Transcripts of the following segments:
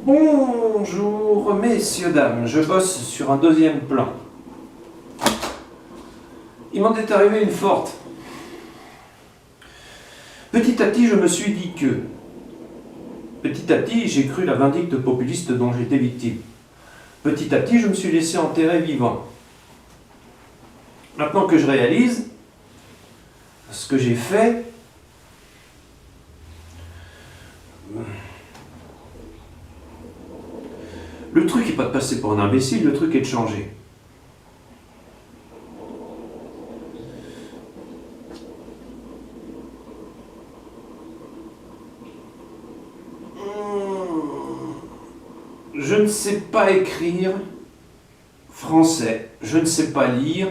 Bonjour, messieurs, dames, je bosse sur un deuxième plan. Il m'en est arrivé une forte. Petit à petit, je me suis dit que... Petit à petit, j'ai cru la vindicte populiste dont j'étais victime. Petit à petit, je me suis laissé enterrer vivant. Maintenant que je réalise ce que j'ai fait, le truc n'est pas de passer pour un imbécile, le truc est de changer. Je ne sais pas écrire français, je ne sais pas lire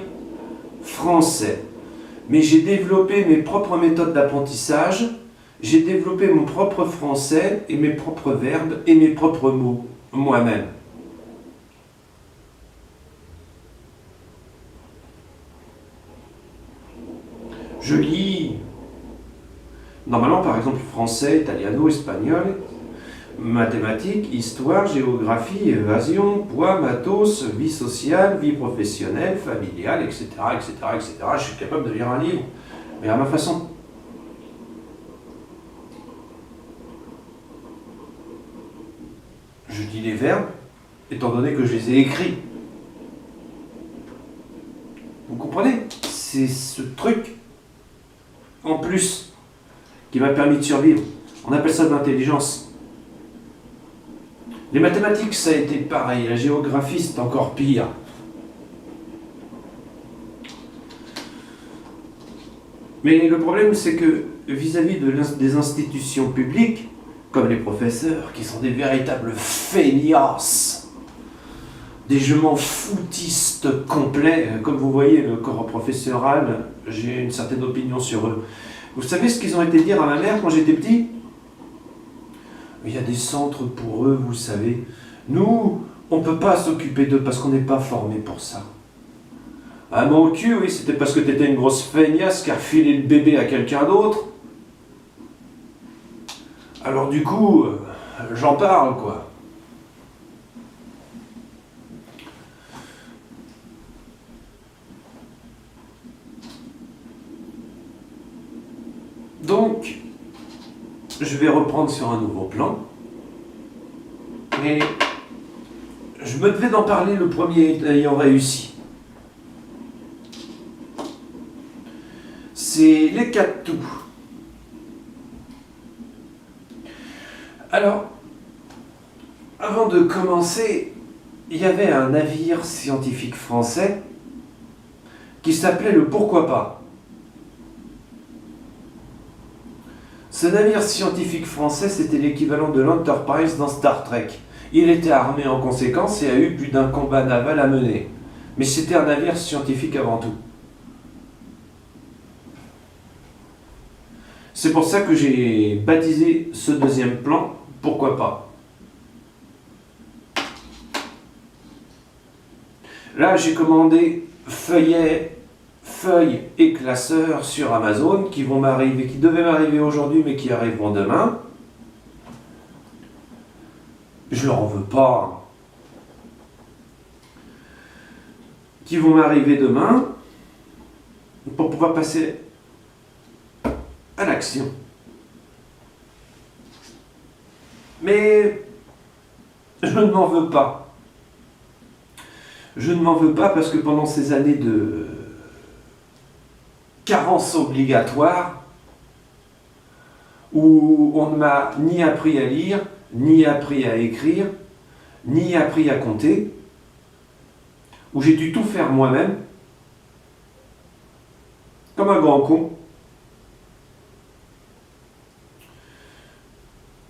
français, mais j'ai développé mes propres méthodes d'apprentissage, j'ai développé mon propre français et mes propres verbes et mes propres mots, moi-même. Je lis, normalement par exemple français, italiano, espagnol, mathématiques, histoire, géographie, évasion, poids, matos, vie sociale, vie professionnelle, familiale, etc., etc., etc. Je suis capable de lire un livre, mais à ma façon. Je dis les verbes, étant donné que je les ai écrits. Vous comprenez? C'est ce truc, en plus, qui m'a permis de survivre. On appelle ça de l'intelligence. Les mathématiques, ça a été pareil. La géographie, c'est encore pire. Mais le problème, c'est que vis-à-vis des institutions publiques, comme les professeurs, qui sont des véritables feignasses, des je m'en foutistes complets, comme vous voyez, le corps professoral, j'ai une certaine opinion sur eux. Vous savez ce qu'ils ont été dire à ma mère quand j'étais petit ? Il y a des centres pour eux, vous savez. Nous, on ne peut pas s'occuper d'eux parce qu'on n'est pas formés pour ça. Ah mon cul, oui, c'était parce que t'étais une grosse feignasse qui a refilé le bébé à quelqu'un d'autre. Alors du coup, j'en parle, quoi. Donc, je vais reprendre sur un nouveau plan. Mais je me devais d'en parler le premier ayant réussi. C'est les 4 toux. Alors, avant de commencer, il y avait un navire scientifique français qui s'appelait le Pourquoi pas. Ce navire scientifique français, c'était l'équivalent de l'Enterprise dans Star Trek. Il était armé en conséquence et a eu plus d'un combat naval à mener. Mais c'était un navire scientifique avant tout. C'est pour ça que j'ai baptisé ce deuxième plan « Pourquoi pas ». Là, j'ai commandé feuilles et classeurs sur Amazon qui devaient m'arriver aujourd'hui mais qui arriveront demain. Je leur en veux pas. Qui vont m'arriver demain pour pouvoir passer à l'action. Mais je ne m'en veux pas. Je ne m'en veux pas parce que pendant ces années de carence obligatoire, où on ne m'a ni appris à lire, ni appris à écrire, ni appris à compter, où j'ai dû tout faire moi-même, comme un grand con,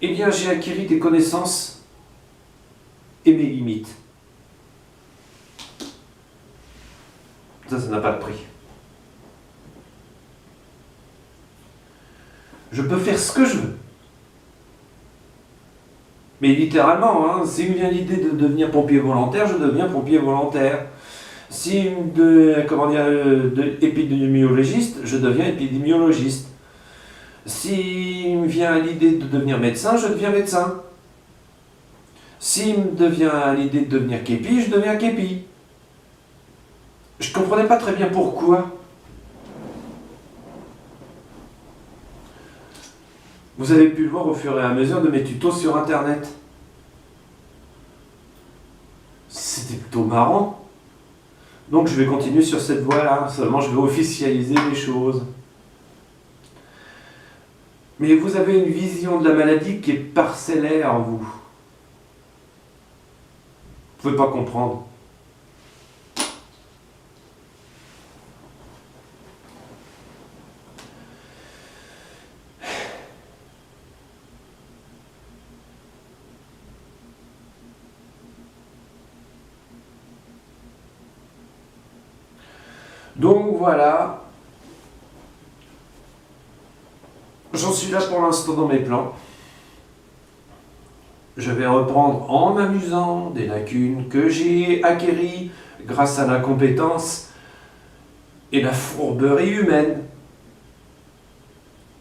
eh bien j'ai acquis des connaissances et mes limites. Ça n'a pas de prix. Je peux faire ce que je veux. Mais littéralement, hein, s'il me vient l'idée de devenir pompier volontaire, je deviens pompier volontaire. Si épidémiologiste, je deviens épidémiologiste. S'il me vient l'idée de devenir médecin, je deviens médecin. S'il me devient l'idée de devenir képi, je deviens képi. Je comprenais pas très bien pourquoi. Vous avez pu le voir au fur et à mesure de mes tutos sur internet. C'était plutôt marrant. Donc je vais continuer sur cette voie-là, seulement je vais officialiser les choses. Mais vous avez une vision de la maladie qui est parcellaire, vous. Vous pouvez pas comprendre. Donc voilà. J'en suis là pour l'instant dans mes plans. Je vais reprendre en m'amusant des lacunes que j'ai acquéries grâce à l'incompétence et la fourberie humaine.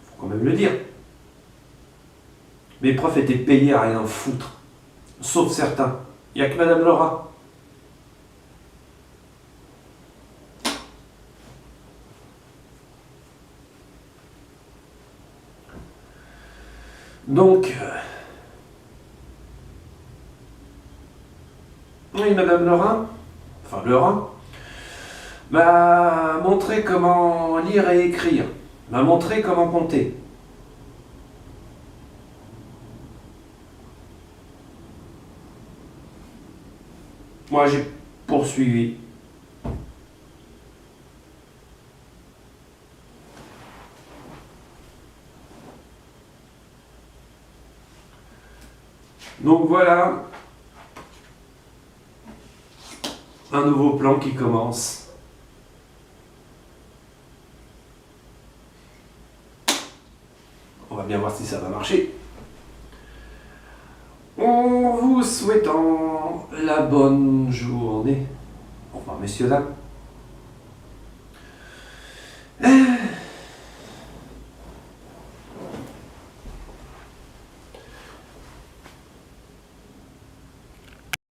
Faut quand même le dire. Mes profs étaient payés à rien foutre. Sauf certains. Il n'y a que Madame Laura. Donc, oui, Madame Laura, enfin Laura, m'a montré comment lire et écrire, m'a montré comment compter. Moi, j'ai poursuivi. Donc voilà, un nouveau plan qui commence. On va bien voir si ça va marcher. En vous souhaitant la bonne journée. Au revoir, messieurs, dames.